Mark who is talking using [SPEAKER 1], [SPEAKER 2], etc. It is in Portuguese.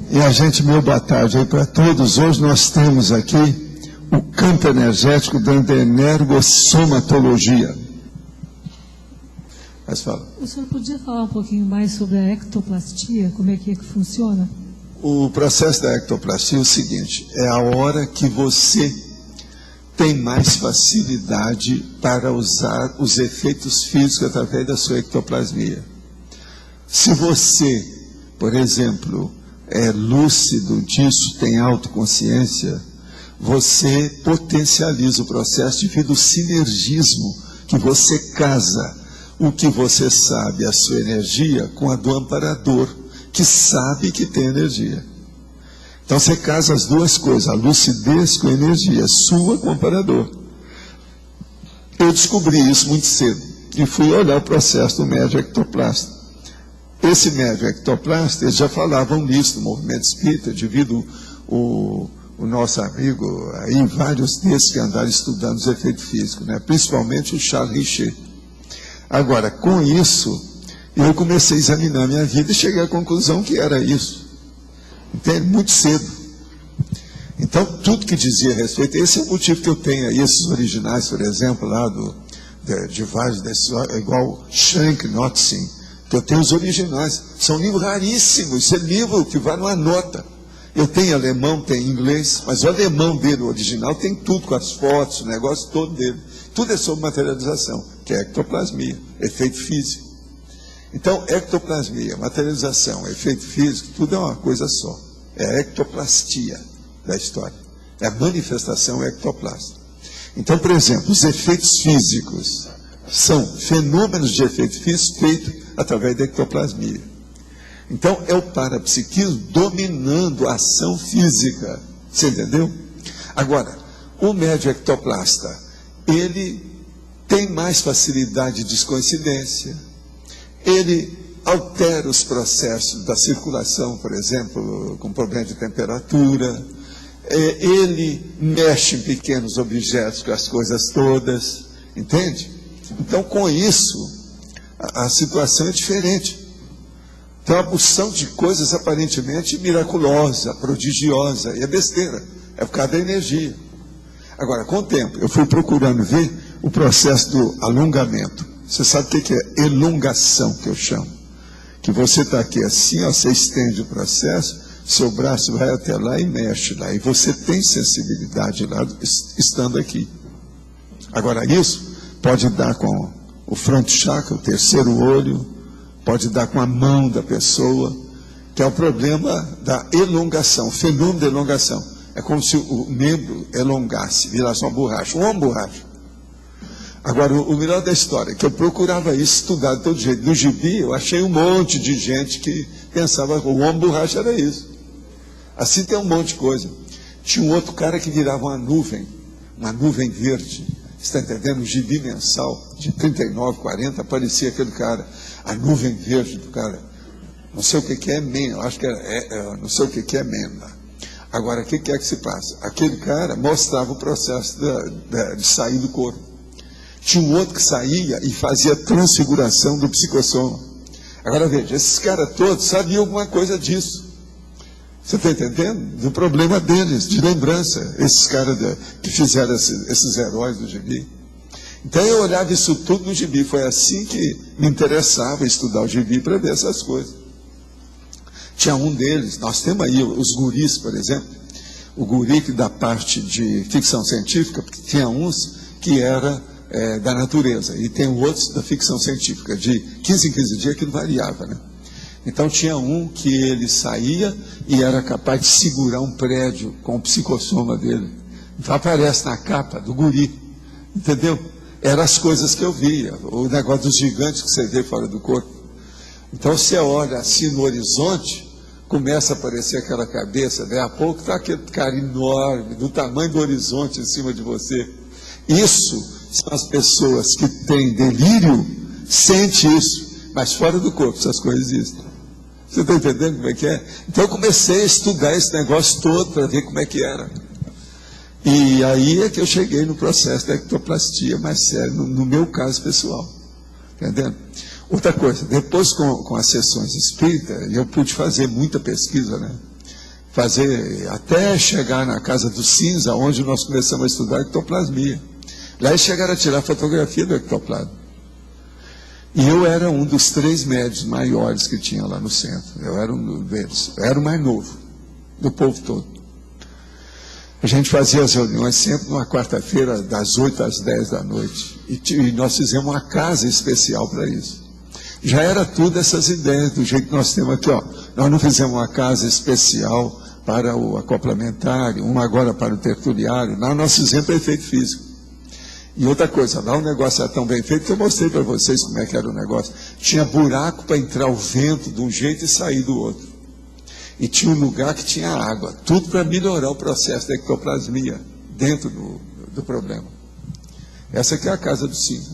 [SPEAKER 1] E a gente, meu boa tarde aí para todos. Hoje nós temos aqui o campo energético da energossomatologia. Mas fala.
[SPEAKER 2] O senhor podia falar um pouquinho mais sobre a ectoplastia? Como é que funciona?
[SPEAKER 1] O processo da ectoplastia é o seguinte: é a hora que você tem mais facilidade para usar os efeitos físicos através da sua ectoplasmia. Se você, por exemplo, é lúcido disso, tem autoconsciência, você potencializa o processo devido ao sinergismo que você casa o que você sabe, a sua energia, com a do amparador, que sabe que tem energia. Então você casa as duas coisas, a lucidez com a energia, sua com o amparador. Eu descobri isso muito cedo e fui olhar o processo do médium ectoplasta. Esse médium ectoplasta, eles já falavam nisso no movimento espírita, devido o nosso amigo, aí vários desses que andaram estudando os efeitos físicos, né? Principalmente o Charles Richer. Agora, com isso, eu comecei a examinar a minha vida e cheguei à conclusão que era isso. Entende? Muito cedo. Então, tudo que dizia a respeito, esse é o motivo que eu tenho aí, esses originais, por exemplo, lá de vários desses, igual Schenck, Notzing, que eu tenho os originais. São livros raríssimos, esse é livro que vai numa nota. Eu tenho alemão, tenho inglês, mas o alemão dele, o original, tem tudo, com as fotos, o negócio todo dele. Tudo é sobre materialização, que é ectoplasmia, efeito físico. Então, ectoplasmia, materialização, efeito físico, tudo é uma coisa só. É a ectoplastia da história. É a manifestação ectoplasta. Então, por exemplo, os efeitos físicos são fenômenos de efeito físico feitos através da ectoplasmia. Então, é o parapsiquismo dominando a ação física. Você entendeu? Agora, o médium ectoplasta, ele tem mais facilidade de descoincidência. Ele altera os processos da circulação, por exemplo, com problema de temperatura. Ele mexe em pequenos objetos, com as coisas todas. Entende? Então, com isso, a situação é diferente. Então, a porção de coisas aparentemente miraculosa, prodigiosa, e é besteira. É por causa da energia. Agora, com o tempo, eu fui procurando ver o processo do alongamento. Você sabe o que é elongação, que eu chamo? Que você está aqui assim, ó, você estende o processo, seu braço vai até lá e mexe lá. E você tem sensibilidade lá, estando aqui. Agora, isso pode dar com o front chakra, o terceiro olho, pode dar com a mão da pessoa, que é o problema da elongação, o fenômeno da elongação. É como se o membro elongasse, virasse uma borracha, uma borracha. Agora, o melhor da história, que eu procurava isso, estudar de todo jeito. No gibi, eu achei um monte de gente que pensava que o homem borracha era isso. Assim tem um monte de coisa. Tinha um outro cara que virava uma nuvem verde. Você está entendendo? No gibi mensal, de 39, 40, aparecia aquele cara, a nuvem verde do cara. Não sei o que é Men, eu acho que não sei o que é Men lá. Agora, o que é que se passa? Aquele cara mostrava o processo de sair do corpo. Tinha um outro que saía e fazia transfiguração do psicossoma. Agora veja, esses caras todos sabiam alguma coisa disso. Você está entendendo? Do problema deles, de lembrança, esses caras que fizeram esses heróis do gibi. Então eu olhava isso tudo no gibi. Foi assim que me interessava estudar o gibi para ver essas coisas. Tinha um deles, nós temos aí os guris, por exemplo. O guri que da parte de ficção científica, porque tinha uns que era da natureza, e tem outros da ficção científica, de 15 em 15 dias, que não variava, né? Então tinha um que ele saía e era capaz de segurar um prédio com o psicossoma dele. Então aparece na capa do guri, entendeu? Eram as coisas que eu via, o negócio dos gigantes que você vê fora do corpo. Então você olha assim no horizonte, começa a aparecer aquela cabeça, daí a pouco está aquele cara enorme, do tamanho do horizonte em cima de você. Isso são as pessoas que têm delírio, sentem isso, mas fora do corpo essas coisas existem. Você está entendendo como é que é? Então eu comecei a estudar esse negócio todo para ver como é que era. E aí é que eu cheguei no processo da ectoplastia mais sério, no meu caso pessoal. Entendendo? Outra coisa, depois com as sessões espíritas, eu pude fazer muita pesquisa, né? Fazer até chegar na Casa do Cinza, onde nós começamos a estudar ectoplasmia. Lá eles chegaram a tirar fotografia do ectoplasma. E eu era um dos 3 médios maiores que tinha lá no centro. Eu era um deles. Eu era o mais novo do povo todo. A gente fazia as reuniões sempre numa quarta-feira, das 8 às 10 da noite. E nós fizemos uma casa especial para isso. Já era tudo essas ideias, do jeito que nós temos aqui, ó. Nós não fizemos uma casa especial para o acoplamentário, uma agora para o tertuliário. Não, nós fizemos para efeito físico. E outra coisa, lá o negócio era tão bem feito que eu mostrei para vocês como é que era o negócio. Tinha buraco para entrar o vento de um jeito e sair do outro. E tinha um lugar que tinha água. Tudo para melhorar o processo da ectoplasmia dentro do problema. Essa aqui é a Casa do Cinza.